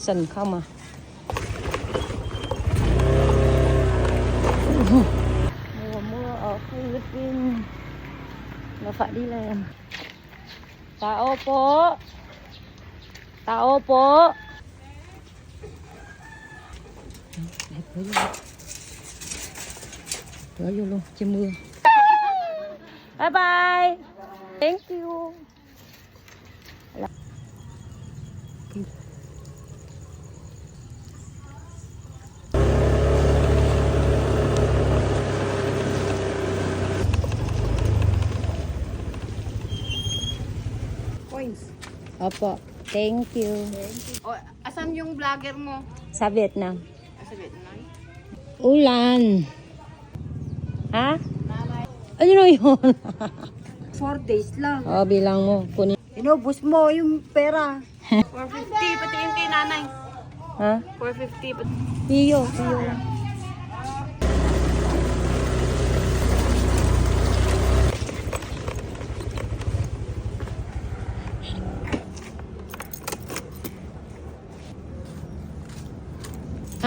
sình không à. Mùa mưa ở Philippines là phải đi làm. Tao po. Tao po. Đẹp quá luôn. Rửa vô luôn, che mưa. Bye bye. Thank you. Coins. Opo, thank you. O, asan yung vlogger mo? Sa Vietnam. Sa Vietnam. Ulan. Ha? Ano yun? 4 days lang. Oh, bilang mo. Kunin. Inubos mo yung pera. 450, pati yung kay nanay. Ha? 450, pati. Iyo lang.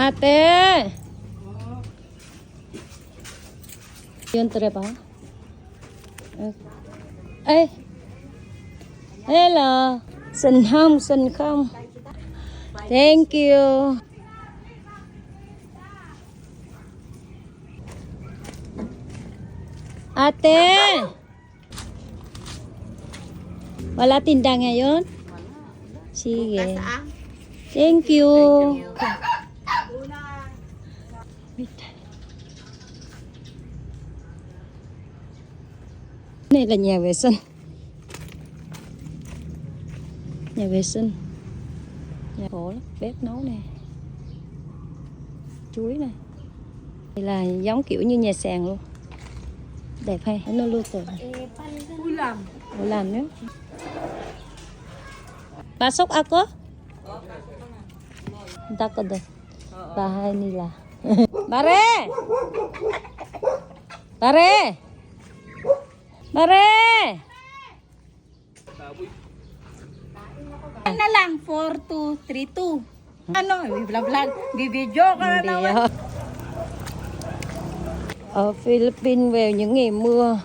Ate! Yun trip ha? Ay! Hello! Xin không? Thank you! Ate! Wala tinda ngayon? Sige. Thank you. Này là nhà vệ sinh. Nhà vệ sinh. Nhà khổ lắm, bếp nấu nè. Chuối này. Đây là giống kiểu như nhà sàn luôn. Đẹp hay, nó luôn rồi. Ulam nữa. Pasok ako? Takot deh. Bahay nila. Bare! Bare! Bare! Na lang, 4232. Ano, vlog, video ka na naman. Ở Philippines về những ngày mưa